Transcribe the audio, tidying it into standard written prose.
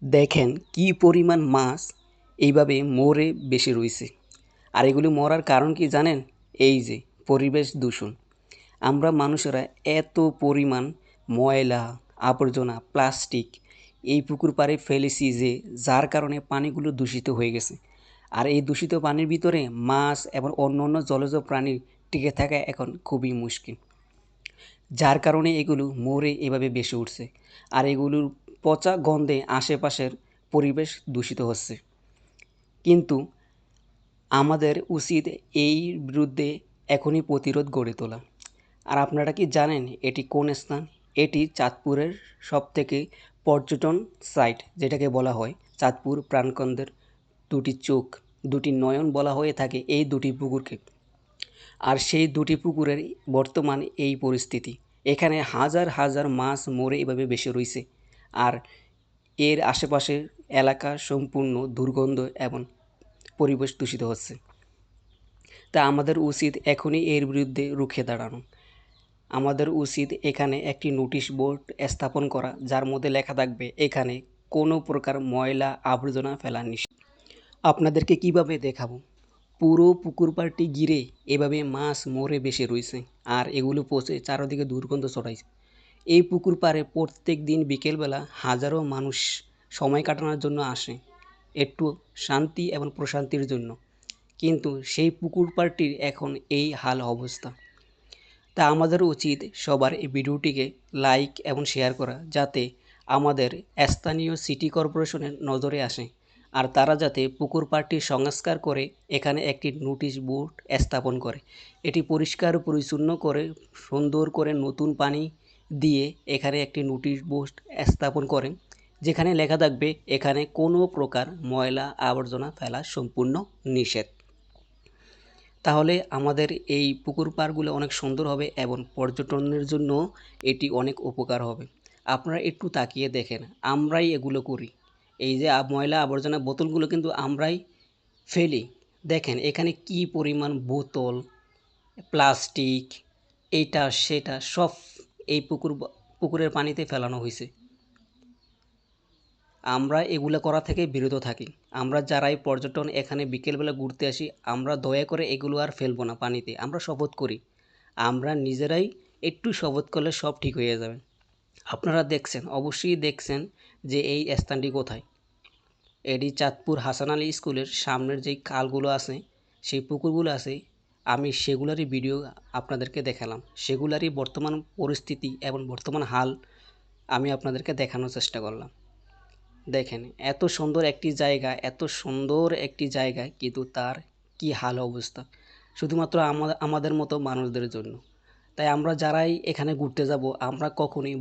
দেখেন কি পরিমাণ মাছ এইভাবে মরে বেশি রইছে। আর এগুলি মরার কারণ কি জানেন? এই যে পরিবেশ দূষণ। আমরা মানুষেরা এত পরিমাণ ময়লা, আবর্জনা, প্লাস্টিক এই পুকুর পাড়ে ফেলেছি যে যার কারণে পানিগুলো দূষিত হয়ে গেছে। আর এই দূষিত পানির ভিতরে মাছ এবং অন্যান্য জলজ প্রাণীর টিকে থাকা এখন খুবই মুশকিল। যার কারণে এগুলো মরে এভাবে ভেসে উঠছে। আর এগুলোর পচা গন্ধে আশেপাশের পরিবেশ দূষিত হচ্ছে। কিন্তু আমাদের উচিত এই বিরুদ্ধে এখনই প্রতিরোধ গড়ে তোলা। আর আপনারা কি জানেন এটি কোন স্থান? এটি চাঁদপুরের সবথেকে পর্যটন সাইট, যেটাকে বলা হয় চাঁদপুর প্রাণকেন্দ্রের দুটি চোখ, দুটি নয়ন বলা হয়ে থাকে এই দুটি পুকুরকে। আর সেই দুটি পুকুরের বর্তমান এই পরিস্থিতি। এখানে হাজার হাজার মাছ মরে এভাবে ভেসে রইছে। আর এর আশেপাশের এলাকা সম্পূর্ণ দুর্গন্ধ এবং পরিবেশ দূষিত হচ্ছে। তা আমাদের উচিত এখনই এর বিরুদ্ধে রুখে দাঁড়ানো। আমাদের উচিত এখানে একটি নোটিশ বোর্ড স্থাপন করা, যার মধ্যে লেখা থাকবে এখানে কোনো প্রকার ময়লা আবর্জনা ফেলা নিষেধ। আপনাদেরকে কিভাবে দেখাবো? পুরো পুকুর পাড়টি ঘিরে এভাবে মাছ মরে ভেসে রইছে। আর এগুলো পচে চারদিকে দুর্গন্ধ ছড়াইছে। এই পুকুর পাড়ে প্রত্যেক দিন বিকেলবেলা হাজারো মানুষ সময় কাটানোর জন্য আসে, একটু শান্তি এবং প্রশান্তির জন্য। কিন্তু সেই পুকুর পাড়টির এখন এই হাল অবস্থা। তা আমাদের উচিত সবার এই ভিডিওটিকে লাইক এবং শেয়ার করা, যাতে আমাদের স্থানীয় সিটি কর্পোরেশনের নজরে আসে। আর তারা যাতে পুকুর পাড়টি সংস্কার করে এখানে একটি নোটিশ বোর্ড স্থাপন করে, এটি পরিষ্কার পরিচ্ছন্ন করে সুন্দর করে নতুন পানি দিয়ে এখানে একটি নোটিশ বোর্ড স্থাপন করে, যেখানে লেখা থাকবে এখানে কোনো প্রকার ময়লা আবর্জনা ফেলা সম্পূর্ণ নিষেধ। তাহলে আমাদের এই পুকুর পাড়গুলো অনেক সুন্দর হবে এবং পর্যটনের জন্য এটি অনেক উপকার হবে। আপনারা একটু তাকিয়ে দেখেন, আমরাই এগুলো করি। এই যে ময়লা আবর্জনা বোতলগুলো কিন্তু আমরাই ফেলি। দেখেন এখানে কি পরিমাণ বোতল, প্লাস্টিক, এইটা সেটা সব এই পুকুরের পানিতে ফেলানো হয়েছে। আমরা এগুলো করা থেকে বিরত থাকি। আমরা যারাই পর্যটন এখানে বিকেলবেলা ঘুরতে আসি, আমরা দয়া করে এগুলো আর ফেলবো না পানিতে। আমরা শপথ করি, আমরা নিজেরাই একটু শপথ করলে সব ঠিক হয়ে যাবে। আপনারা দেখছেন, অবশ্যই দেখছেন যে এই স্থানটি কোথায়। এটি চাঁদপুর হাসান আলী স্কুলের সামনের যেই খালগুলো আছে, সেই পুকুরগুলো আছে, আমি সেগুলারই ভিডিও আপনাদেরকে দেখালাম। সেগুলারই বর্তমান পরিস্থিতি এবং বর্তমান হাল আমি আপনাদেরকে দেখানোর চেষ্টা করলাম। দেখেন এত সুন্দর একটি জায়গা, এত সুন্দর একটি জায়গা, কিন্তু তার কি হাল অবস্থা, শুধুমাত্র আমাদের মতো মানুষদের জন্য। তাই আমরা যারাই এখানে ঘুরতে যাব, আমরা কখনোই